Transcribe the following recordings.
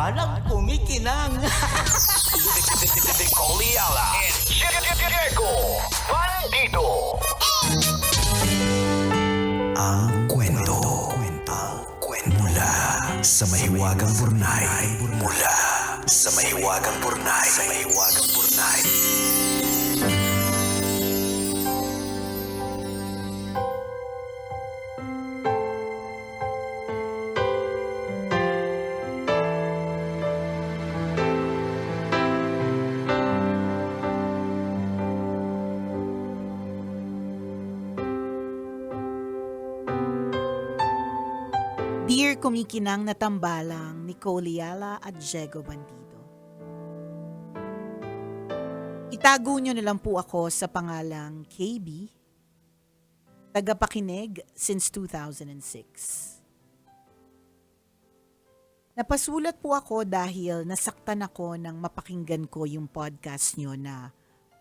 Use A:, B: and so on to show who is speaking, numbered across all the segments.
A: tambalang kumikinang.
B: Coliala and Diego Bandido.
C: Ang kwento. Mula sa mahiwagang burnay. Mula sa mahiwagang burnay.
D: Dear kumikinang na tambalang ni Coliala at Diego Bandido. Itago nyo na lang po ako sa pangalang KB, tagapakinig since 2006. Napasulat po ako dahil nasaktan ako nang mapakinggan ko yung podcast nyo na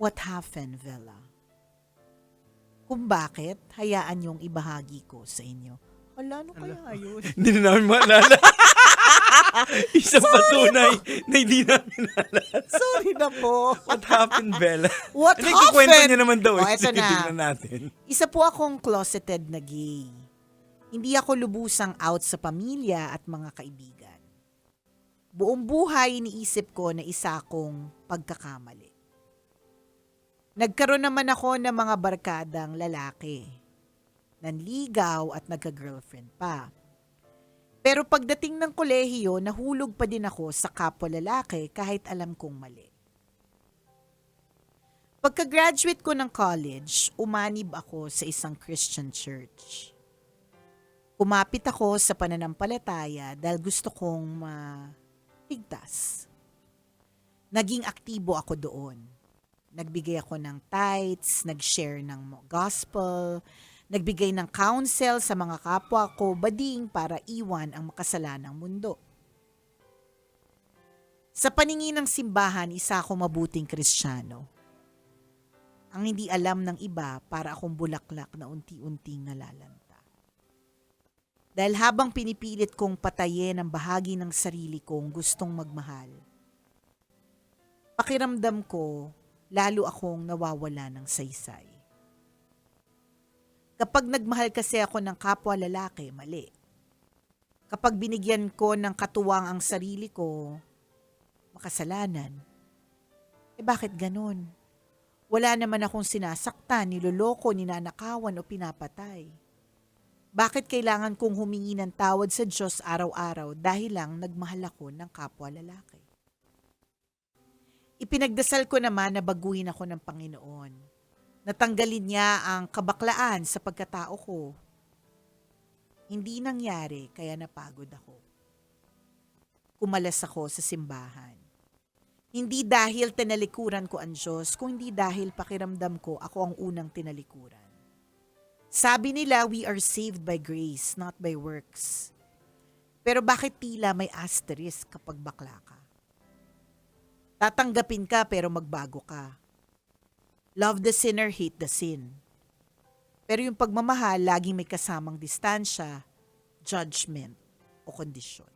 D: What Happened, Vela. Kung bakit, hayaan yung ibahagi ko sa inyo. Wala, ano kaya yun?
E: Hindi na namin maalala. Isang patunay na hindi namin naalala.
D: Sorry na po.
E: What happened, Bella?
D: What
E: Hindi,
D: happened?
E: kukwento niya naman daw.
D: Oh, eto na.
E: Tingnan natin.
D: Isa po akong closeted na gay. Hindi ako lubusang out sa pamilya at mga kaibigan. Buong buhay iniisip ko na isa akong pagkakamali. Nagkaroon naman ako ng mga barkadang lalaki. Nanligaw at nagka-girlfriend pa. Pero pagdating ng kolehiyo, nahulog pa din ako sa kapwa lalaki kahit alam kong mali. Pagka-graduate ko ng college, umanib ako sa isang Christian church. Kumapit ako sa pananampalataya dahil gusto kong maligtas. Naging aktibo ako doon. Nagbigay ako ng tithes, nag-share ng gospel, nagbigay ng counsel sa mga kapwa ko bading para iwan ang makasalanang mundo. Sa paningin ng simbahan, isa akong mabuting Kristiyano. Ang hindi alam ng iba, para akong bulaklak na unti-unting nalalanta. Dahil habang pinipilit kong patayin ang bahagi ng sarili kong gustong magmahal, pakiramdam ko lalo akong nawawala ng saysay. Kapag nagmahal kasi ako ng kapwa lalaki, mali. Kapag binigyan ko ng katuwang ang sarili ko, makasalanan. Bakit ganun? Wala naman akong sinasaktan, niloloko, ninanakawan o pinapatay. Bakit kailangan kong humingi ng tawad sa Diyos araw-araw dahil lang nagmahal ako ng kapwa lalaki? Ipinagdasal ko naman na baguhin ako ng Panginoon. Natanggalin niya ang kabaklaan sa pagkatao ko. Hindi nangyari kaya napagod ako. Kumalas ako sa simbahan. Hindi dahil tinalikuran ko ang Diyos, kundi dahil pakiramdam ko ako ang unang tinalikuran. Sabi nila, we are saved by grace, not by works. Pero bakit tila may asterisk kapag bakla ka? Tatanggapin ka pero magbago ka. Love the sinner, hate the sin. Pero yung pagmamahal, laging may kasamang distansya, judgment, o kondisyon.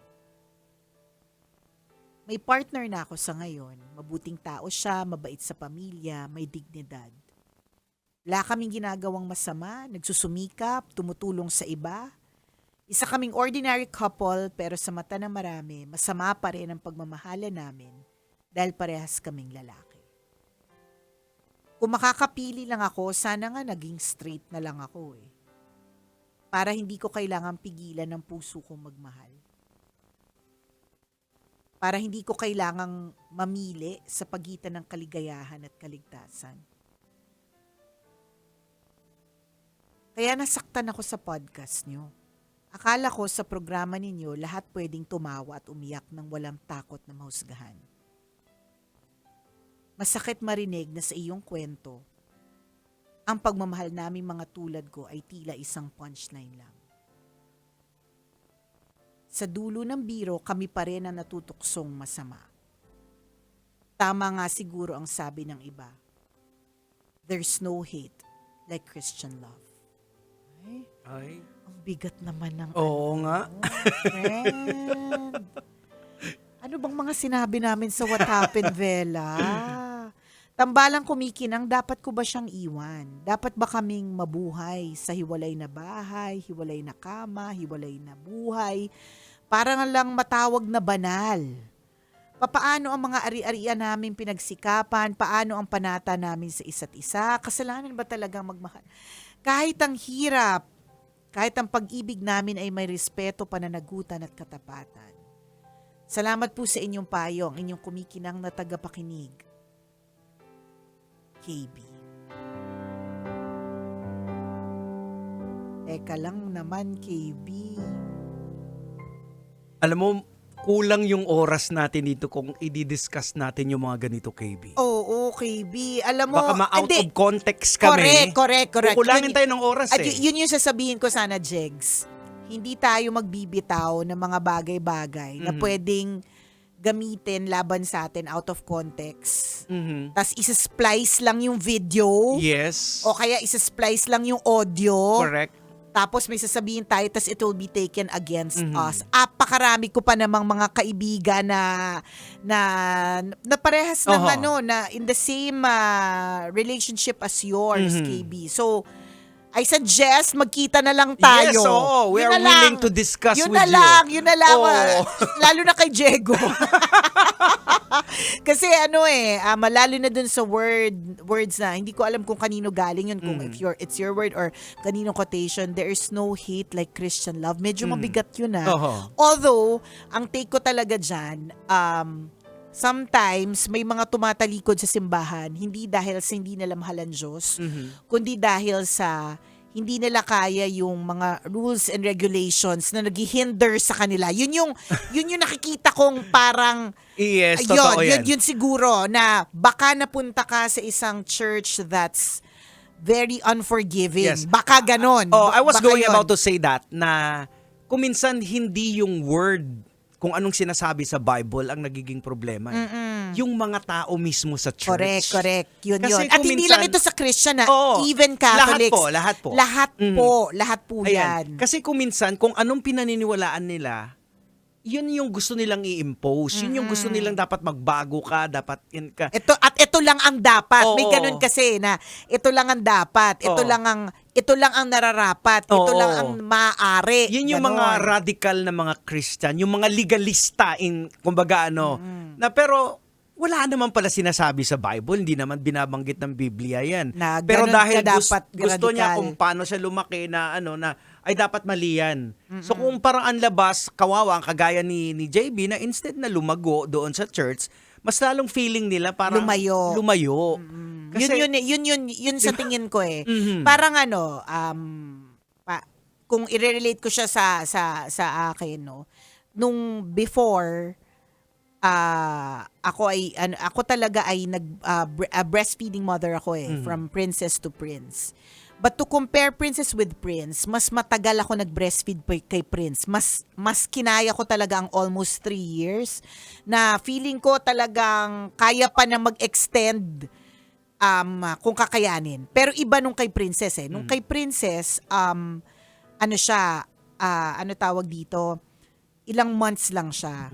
D: May partner na ako sa ngayon. Mabuting tao siya, mabait sa pamilya, may dignidad. Wala kaming ginagawang masama, nagsusumikap, tumutulong sa iba. Isa kaming ordinary couple, pero sa mata ng marami, masama pa rin ang pagmamahala namin dahil parehas kaming lalaki. Kung makakapili lang ako, sana nga naging straight na lang ako para hindi ko kailangan pigilan ng puso kong magmahal. Para hindi ko kailangang mamili sa pagitan ng kaligayahan at kaligtasan. Kaya nasaktan ako sa podcast nyo. Akala ko sa programa ninyo lahat pwedeng tumawa at umiyak ng walang takot na mahusgahan. Masakit marinig na sa iyong kwento, ang pagmamahal naming mga tulad ko ay tila isang punchline lang. Sa dulo ng biro, kami pa rin ang natutuksong masama. Tama nga siguro ang sabi ng iba, there's no hate like Christian love.
E: Ay.
D: Ang bigat naman ng
E: Oo nga.
D: Friend. Ano bang mga sinabi namin sa What Happened, Vela? Tambalang kumikinang, dapat ko ba siyang iwan? Dapat ba kaming mabuhay sa hiwalay na bahay, hiwalay na kama, hiwalay na buhay? Parang lang matawag na banal. Papaano ang mga ari-arian namin pinagsikapan? Paano ang panata namin sa isa't isa? Kasalanan ba talagang magmahal? Kahit ang hirap, kahit ang pag-ibig namin ay may respeto, pananagutan at katapatan. Salamat po sa inyong payo, ang inyong kumikinang na tagapakinig. KB. Teka lang naman, KB.
E: Alam mo, kulang yung oras natin dito kung i-discuss natin yung mga ganito, KB.
D: Oo, KB. Alam mo,
E: Baka ma-out
D: hindi.
E: of context kami.
D: Correct.
E: Kukulangin tayo ng oras
D: At
E: eh.
D: yun yung sasabihin ko sana, Jegs. Hindi tayo magbibitaw ng mga bagay-bagay na pwedeng gamitin laban sa atin out of context.
E: Mhm.
D: Tapos isa-splice lang yung video.
E: Yes.
D: O kaya isa-splice lang yung audio.
E: Correct.
D: Tapos may sasabihin tayo, tapos it will be taken against us. Apakarami ko pa namang mga kaibigan na parehas ng na in the same relationship as yours, KB. So, I suggest magkita na lang tayo.
E: Yes, oo. We
D: Yun
E: are
D: na
E: willing
D: lang.
E: to discuss
D: Yun
E: with
D: na
E: you.
D: Yun na lang.
E: Oo.
D: Lalo na kay Diego. Kasi malalo na dun sa words na hindi ko alam kung kanino galing yun, kung it's your word or kaninong quotation. There is no hate like Christian love. Medyo mabigat yun Although, ang take ko talaga dyan, sometimes may mga tumatalikod sa simbahan, hindi dahil sa hindi nila mahal ang Diyos, kundi dahil sa hindi nila kaya yung mga rules and regulations na naghihinder sa kanila. Yun yung nakikita kong parang
E: Yes, totoo yan.
D: yun siguro na baka napunta ka sa isang church that's very unforgiving.
E: Yes.
D: Baka ganon.
E: I was
D: Baka
E: going
D: yun.
E: about to say that na kung minsan hindi yung word kung anong sinasabi sa Bible ang nagiging problema. Yung mga tao mismo sa church.
D: Correct. Yun.
E: Kasi
D: At
E: kung
D: hindi
E: minsan-
D: lang ito sa Christian
E: Oo.
D: even Catholics.
E: Lahat po.
D: Lahat po
E: Ayan.
D: yan.
E: Kasi kung minsan, kung anong pinaniniwalaan nila, yun yung gusto nilang i-impose. Yun yung gusto nilang dapat magbago ka, dapat ka.
D: Ito lang ang dapat. May
E: Oo.
D: ganun kasi na ito lang ang dapat. Ito
E: Oo.
D: lang ang nararapat. Ito
E: Oo.
D: lang ang maaari.
E: Yun yung
D: Ganon.
E: mga radical na mga Christian, yung mga legalista kumbaga na pero wala naman pala sinasabi sa Bible, hindi naman binabanggit ng Biblia yan.
D: Na
E: Pero
D: ganun
E: dahil
D: ka dapat
E: gusto niya
D: radical.
E: kung paano siya lumaki na ay dapat mali yan. So kung parang ang labas, kawawa, ang kagaya ni JB na instead na lumago doon sa church, mas lalong feeling nila parang lumayo. Kasi,
D: Yun sa tingin ko
E: Mhm.
D: Parang kung i-relate ko siya sa akin, no. Nung before ako talaga ay breastfeeding mother ako from princess to prince. But to compare princess with prince, mas matagal ako nag-breastfeed kay prince. Mas kinaya ko talaga ang almost 3 years na feeling ko talagang kaya pa na mag-extend kung kakayanin. Pero iba nung kay princess Nung kay princess, tawag dito, ilang months lang siya.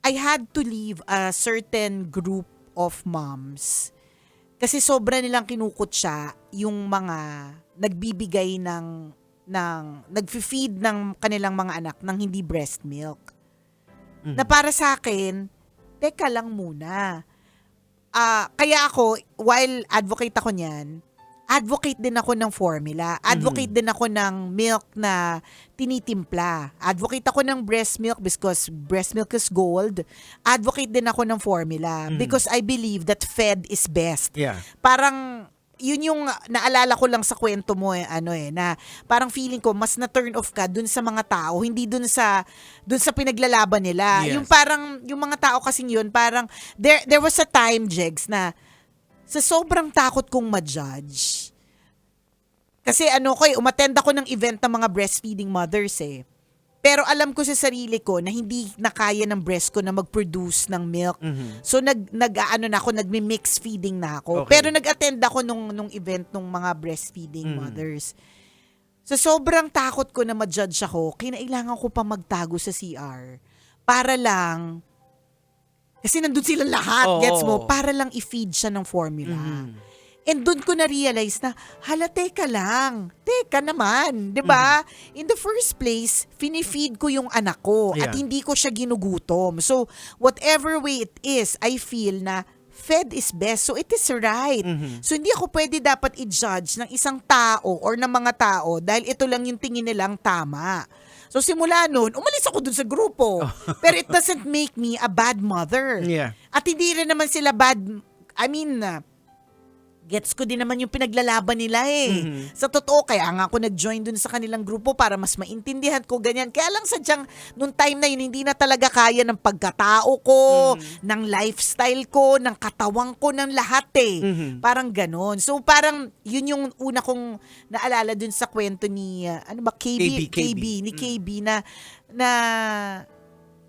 D: I had to leave a certain group of moms kasi sobra nilang kinukutya yung mga nagbibigay ng nagfi-feed ng kanilang mga anak ng hindi breast milk. Na para sa akin, teka lang muna. Kaya ako, while advocate ako niyan, advocate din ako ng formula. Advocate din ako ng milk na tinitimpla. Advocate ako ng breast milk because breast milk is gold. Advocate din ako ng formula because I believe that fed is best.
E: Yeah.
D: Parang yun yung naalala ko lang sa kwento mo na parang feeling ko mas na turn off ka dun sa mga tao, hindi dun sa pinaglalaban nila.
E: Yes.
D: Yung parang yung mga tao kasing yun, parang there was a time, Jegs, na sa sobrang takot kong ma-judge. Kasi umattend ako ng event ng mga breastfeeding mothers Pero alam ko sa sarili ko na hindi na kaya ng breast ko na mag-produce ng milk. So nagmi-mix feeding na ako.
E: Okay.
D: Pero nag-attend ako nung event ng mga breastfeeding mothers. So sobrang takot ko na ma-judge ako, kinailangan ko pa magtago sa CR para lang Kasi nandun sila lahat,
E: Oo.
D: gets mo? Para lang i-feed siya ng formula. And doon ko na-realize na, hala, teka lang. Teka naman, di ba? In the first place, finifeed ko yung anak ko at
E: Yeah.
D: hindi ko siya ginugutom. So, whatever way it is, I feel na fed is best. So, it is right. So, hindi ako pwede dapat i-judge ng isang tao or ng mga tao dahil ito lang yung tingin nilang tama. So, simula noon, umalis ako dun sa grupo. Pero it doesn't make me a bad mother.
E: Yeah.
D: At hindi rin naman sila bad, gets ko din naman yung pinaglalaban nila eh. Sa totoo, kaya nga ako nag-join dun sa kanilang grupo para mas maintindihan ko ganyan. Kaya lang sadyang, nung time na yun, hindi na talaga kaya ng pagkatao ko, ng lifestyle ko, ng katawang ko, ng lahat eh. Parang ganon. So parang, yun yung una kong naalala dun sa kwento ni, ni KB na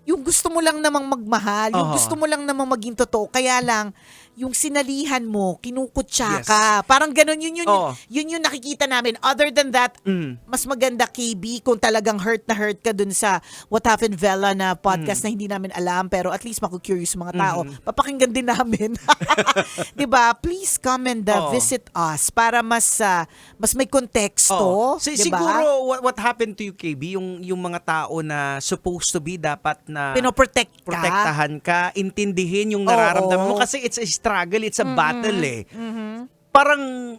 D: yung gusto mo lang namang magmahal, yung gusto mo lang namang maging totoo, kaya lang, yung sinalihan mo, kinukutsa ka. Parang ganun, yun yung nakikita namin. Other than that, mas maganda, KB, kung talagang hurt na hurt ka dun sa What Happened Vela na podcast na hindi namin alam, pero at least maku-curious mga tao. Papakinggan din namin. Diba? Please come and visit us para mas may konteksto. Diba?
E: Siguro, what happened to you, KB, yung mga tao na supposed to be dapat na protektahan ka, intindihin yung nararamdaman mo kasi it's a struggle, it's a battle eh. Parang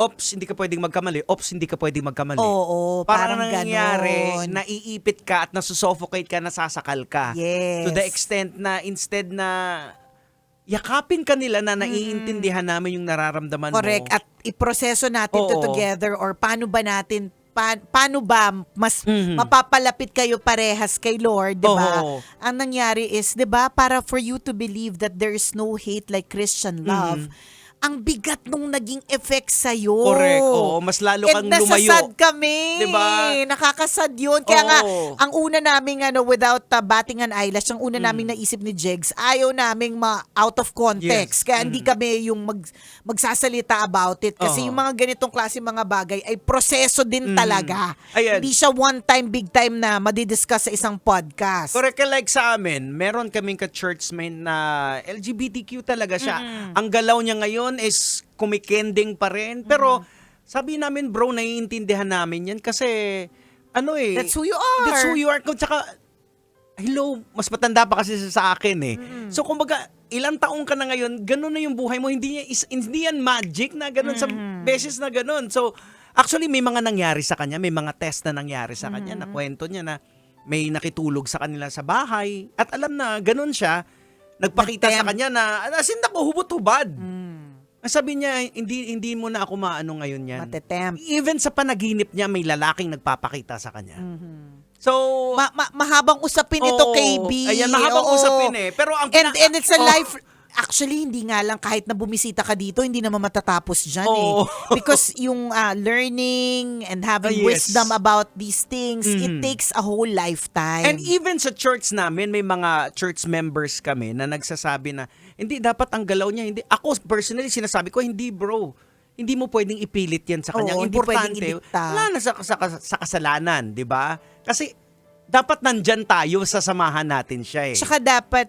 E: ops, hindi ka pwedeng magkamali. Ops, hindi ka pwedeng magkamali.
D: Oo,
E: parang
D: parang
E: nangyayari,
D: ganon.
E: naiipit ka at nasusuffocate ka, nasasakal ka.
D: Yes.
E: To the extent na instead na yakapin ka nila na naiintindihan namin yung nararamdaman
D: Correct.
E: mo.
D: At iproseso natin to
E: Oo.
D: together or paano ba natin paano ba mas mapapalapit kayo parehas kay Lord, 'di ba?
E: Oo.
D: Ang nangyari is, 'di ba, para for you to believe that there is no hate like Christian love. Ang bigat nung naging effect sa'yo.
E: Correct. Oo, mas lalo kang lumayo.
D: And nasasad kami.
E: Diba?
D: Nakakasad yun. Kaya nga,
E: Oo.
D: ang una naming, without batting an eyelash, ang una naming naisip ni Jegs, ayaw naming out of context.
E: Yes.
D: Kaya hindi kami yung magsasalita about it. Kasi yung mga ganitong klase mga bagay ay proseso din talaga.
E: Ayan.
D: Hindi siya one time, big time na madidiscuss sa isang podcast.
E: Correct, like sa amin, meron kaming ka-churchmate na LGBTQ talaga siya. Ang galaw niya ngayon is kumikending pa rin. Pero sabi namin, bro, naiintindihan namin yan kasi
D: That's who you are.
E: That's who you are. Kung tsaka, hello, mas matanda pa kasi siya sa akin eh. So kumbaga, ilang taong ka na ngayon, ganun na yung buhay mo. Hindi yan magic na ganun sa beses na ganun. So actually, may mga nangyari sa kanya, may mga test na nangyari sa kanya na kwento niya na may nakitulog sa kanila sa bahay at alam na ganun siya. Nagpakita sa kanya na, as in, ako, hubot-hubad. Sabi niya, hindi mo na ako maano ngayon yan.
D: Matetempt.
E: Even sa panaginip niya, may lalaking nagpapakita sa kanya. So,
D: Mahabang usapin ito, KB.
E: Ayan, mahabang
D: Oo.
E: usapin eh. Pero ang
D: And it's a life. Actually, hindi nga lang kahit na bumisita ka dito, hindi naman matatapos dyan
E: Oo.
D: Because yung learning and having
E: Yes.
D: wisdom about these things, it takes a whole lifetime.
E: And even sa church namin, may mga church members kami na nagsasabi na, hindi, dapat ang galaw niya, hindi. Ako, personally, sinasabi ko, hindi bro. Hindi mo pwedeng ipilit yan sa kanya.
D: Oo, hindi
E: Importante,
D: pwedeng idikta.
E: wala na sa kasalanan, di ba? Kasi, dapat nandyan tayo, sasamahan natin siya eh.
D: Tsaka dapat,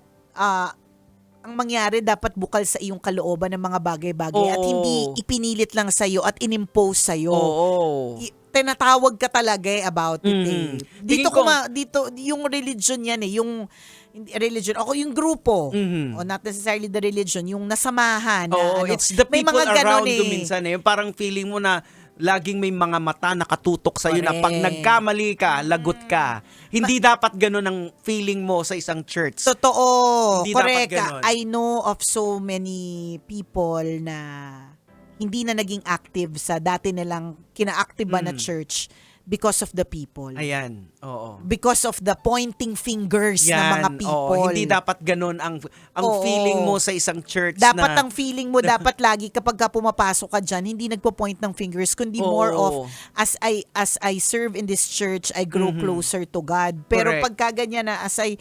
D: ang mangyari, dapat bukal sa iyong kalooban ng mga bagay-bagay at
E: Oo.
D: hindi ipinilit lang sa'yo at inimpose sa'yo.
E: Oo.
D: Tinatawag ka talaga about it eh. Dito
E: Tingin ko-
D: dito yung religion yan eh, yung hindi religion, ako yung grupo. O not necessarily the religion, yung nasamahan na
E: Oo,
D: ano.
E: it's the
D: May
E: people
D: mga ganon
E: around you minsan eh. Parang feeling mo na laging may mga mata nakatutok sa'yo na pag
D: Correct.
E: nagkamali ka, lagot ka. Hindi dapat ganun ang feeling mo sa isang church.
D: Totoo.
E: Hindi
D: Correct.
E: dapat ganon.
D: I know of so many people na hindi na naging active sa dati nilang kina-activean na church because of the people.
E: Ayan, oo.
D: Because of the pointing fingers ng mga people.
E: Oo, hindi dapat ganun ang
D: Oo.
E: feeling mo sa isang church
D: Dapat
E: na...
D: ang feeling mo, dapat lagi kapag ka pumapasok ka dyan, hindi nagpo-point ng fingers, kundi
E: Oo.
D: more of, as I serve in this church, I grow closer to God. Pero
E: Correct.
D: pagka ganyan na, as I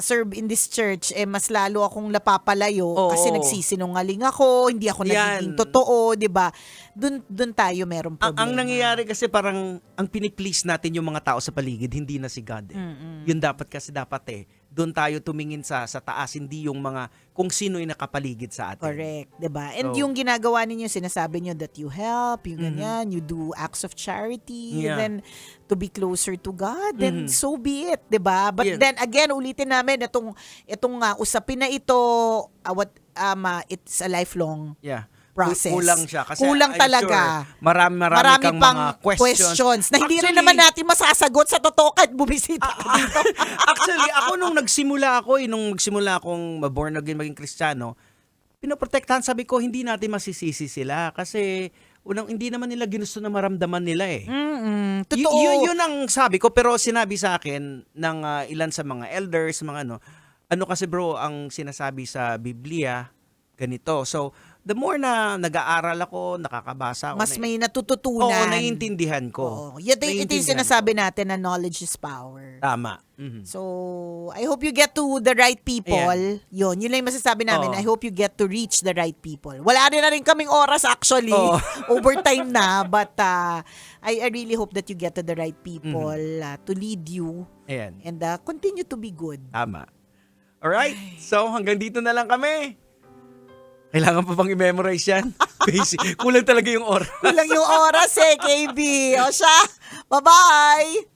D: serve in this church, mas lalo akong napapalayo
E: Oo.
D: kasi nagsisinungaling ako, hindi ako nagiging
E: Yan.
D: totoo, di ba? Dun tayo merong problema.
E: Ang nangyayari kasi parang ang piniplease natin yung mga tao sa paligid, hindi na si God eh. Yun dapat kasi dapat eh. doon tayo tumingin sa taas, hindi yung mga kung sino yung nakapaligid sa atin.
D: Correct, 'di ba? And
E: So,
D: yung ginagawa ninyo, sinasabi nyo that you help, yung ganyan, you do acts of charity,
E: Yeah.
D: and then to be closer to God, then so be it, 'di ba? But
E: Yeah.
D: then again, ulitin namin itong usapin na ito, it's a lifelong
E: Yeah.
D: process.
E: Kulang siya. Kasi
D: Kulang
E: I'm
D: talaga.
E: sure marami kang
D: pang
E: mga questions.
D: na hindi rin
E: Actually,
D: naman natin masasagot sa totoo kahit bumisita ka dito.
E: Actually, ako nung nagsimula akong born again, maging Kristiyano, pinoprotektahan, sabi ko, hindi natin masisisi sila. Kasi, hindi naman nila ginusto na maramdaman nila eh.
D: Totoo.
E: Yun ang sabi ko, pero sinabi sa akin ng ilan sa mga elders, mga ano kasi bro, ang sinasabi sa Biblia, ganito. So, the more na nag-aaral ako, nakakabasa ako,
D: Mas may natututunan.
E: Oo, naiintindihan ko.
D: Oo. Ito yung sinasabi natin na knowledge is power.
E: Tama. Mhm.
D: So, I hope you get to the right people.
E: Ayan.
D: Yun lang yung masasabi namin.
E: Oo.
D: I hope you get to reach the right people. Wala na rin kaming oras actually.
E: Oo.
D: Overtime na. But I really hope that you get to the right people to lead you.
E: Ayan.
D: And continue to be good.
E: Tama. Alright. So, hanggang dito na lang kami. Kailangan pa bang i-memorize yan? Basic. Kulang talaga yung oras.
D: Kulang yung oras KB. O siya. Bye-bye!